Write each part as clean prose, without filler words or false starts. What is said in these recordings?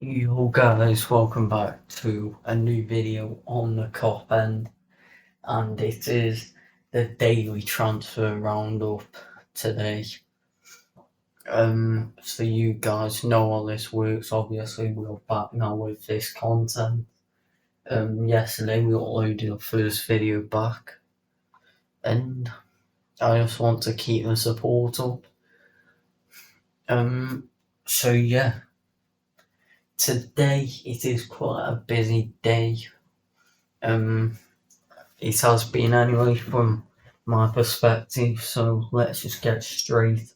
Yo guys, welcome back to a new video on the Cop End, and it is the daily transfer roundup today. So you guys know how this works. Obviously, we're back now with this content. Yesterday we uploaded our first video back, and I just want to keep the support up. So yeah. Today it is quite a busy day. It has been anyway from my perspective, so let's just get straight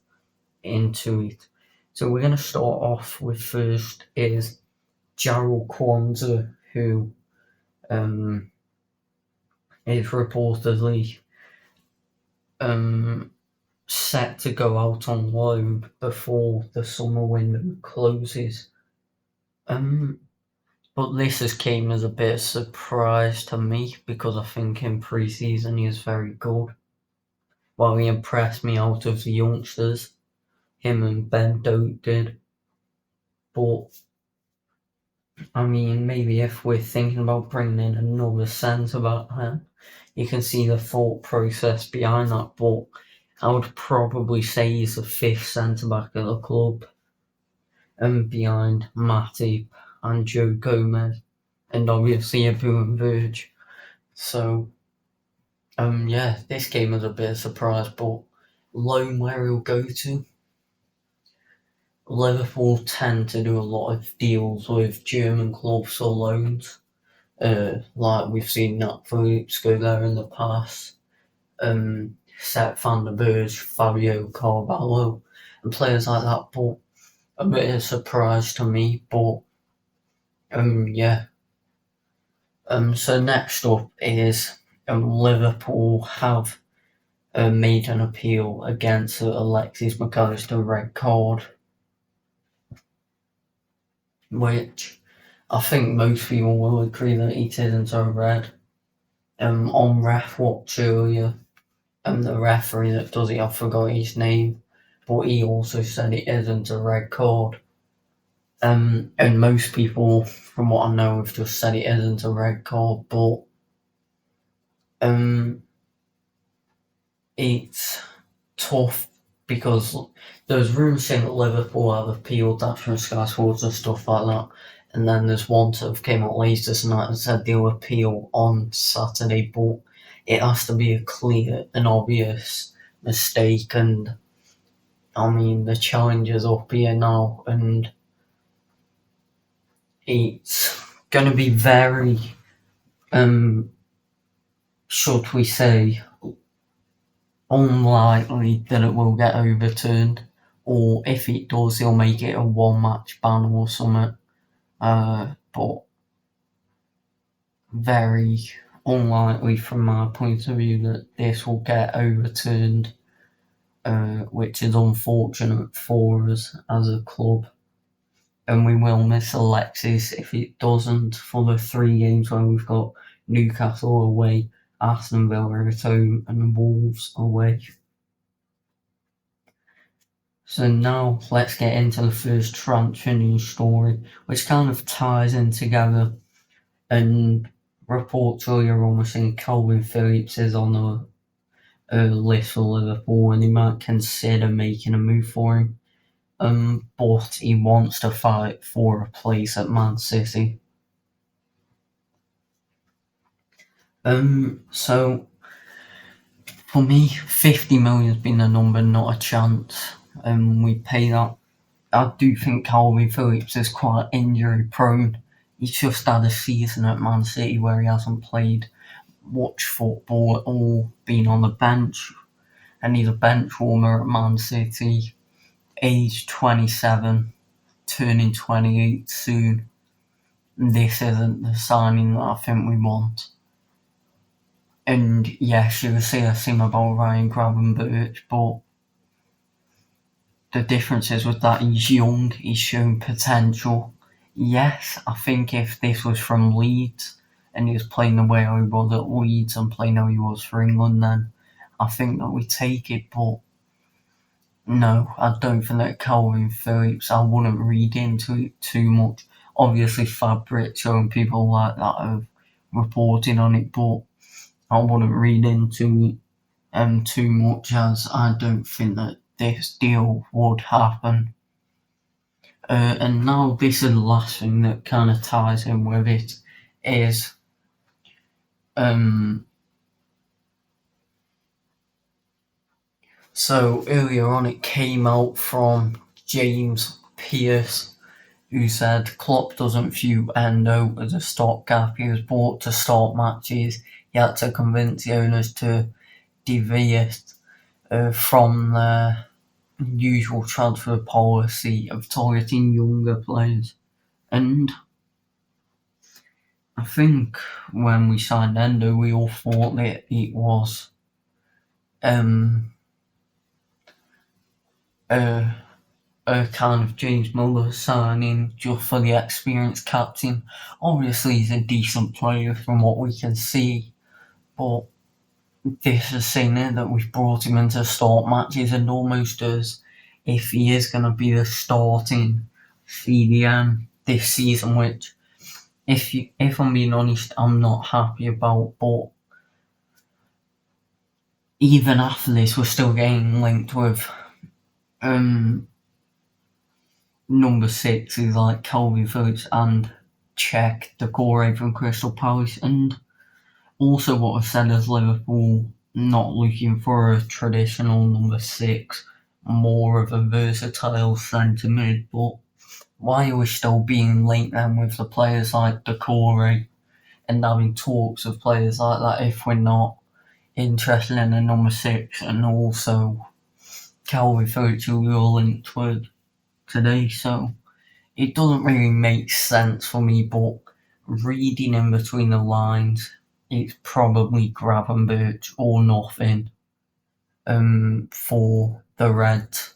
into it. So we're going to start off with first is Jarrell Kwanzaa, who is reportedly set to go out on loan before the summer window closes. But this has came as a bit of surprise to me because I think in pre-season he is very good. While he impressed me out of the youngsters, him and Ben Doak did. But, I mean, maybe if we're thinking about bringing in another centre-back, you can see the thought process behind that. But I would probably say he's the fifth centre-back at the club, and behind Matip and Joe Gomez, and obviously Abu and Verge. So, yeah, this came as a bit of surprise, but loan where he'll go to. Liverpool tend to do a lot of deals with German clubs or loans. Like we've seen Nat Phillips go there in the past. Sepp van der Berg, Fabio Carvalho, and players like that, but a bit of a surprise to me, but yeah. So next up is Liverpool have made an appeal against Alexis McAllister red card, which I think most people will agree that it isn't a red. On Ref Watch earlier, the referee that does it, I forgot his name, but he also said it isn't a red card. And most people, from what I know, have just said it isn't a red card, but it's tough because there's rumours saying that Liverpool have appealed that from Sky Sports and stuff like that, and then there's one that have came out later tonight and said they'll appeal on Saturday, but it has to be a clear and obvious mistake, and I mean the challenge is up here now, and it's going to be very, should we say, unlikely that it will get overturned, or if it does, he'll make it a one-match ban or something. But very unlikely from my point of view that this will get overturned, which is unfortunate for us as a club. And we will miss Alexis if it doesn't for the 3 games where we've got Newcastle away, Aston Villa at home, and Wolves away. So now let's get into the first transfer news story, which kind of ties in together. And reports earlier on were saying Calvin Phillips is on a list for Liverpool and they might consider making a move for him. But he wants to fight for a place at Man City. So for me, 50 million has been a number, not a chance. We pay that. I do think Calvin Phillips is quite injury prone. He's just had a season at Man City where he hasn't played much football at all, been on the bench, and he's a bench warmer at Man City. Age 27, turning 28 soon. This isn't the signing that I think we want. And yes, you will see the same about Ryan Gravenberch, but the difference is with that he's young, he's shown potential. Yes, I think if this was from Leeds and he was playing the way he was at Leeds and playing how he was for England, then I think that we take it, but no, I don't think that Calvin Phillips, I wouldn't read into it too much. obviously Fabrizio and people like that have reported on it, but I wouldn't read into it too much, as I don't think that this deal would happen. And now this is the last thing that kind of ties in with it is so earlier on it came out from James Pearce, who said Klopp doesn't view Endo as a stopgap. He was bought to start matches. He had to convince the owners to deviate from the usual transfer policy of targeting younger players. And I think when we signed Endo, we all thought that it was a kind of James Muller signing just for the experienced captain. Obviously, he's a decent player from what we can see, but this is saying that we've brought him in to start matches, and almost as if he is going to be the starting CDM this season, which, if I'm being honest, I'm not happy about. But even after this, we're still getting linked with number 6 is like Calvin Phillips and Czech Decore from Crystal Palace, and also what I said is Liverpool not looking for a traditional number 6, more of a versatile centre mid. But why are we still being linked then with the players like Decore and having talks of players like that if we're not interested in a number 6? And also Calvin Phillips, who we were linked with today, so it doesn't really make sense for me. But reading in between the lines, it's probably Gravenberch or nothing for the Reds.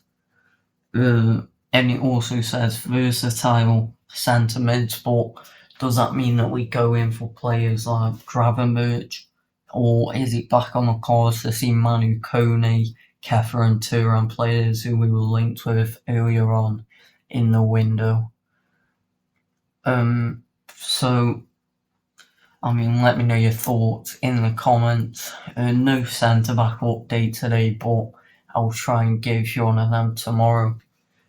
And it also says versatile centre mids, but does that mean that we go in for players like Gravenberch, or is it back on the cards to see Manu Kone, Kefa and Turan, players who we were linked with earlier on in the window? So, I mean, let me know your thoughts in the comments. No centre-back update today, but I'll try and give you one of them tomorrow.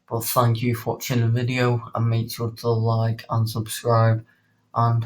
But thank you for watching the video, and make sure to like and subscribe, and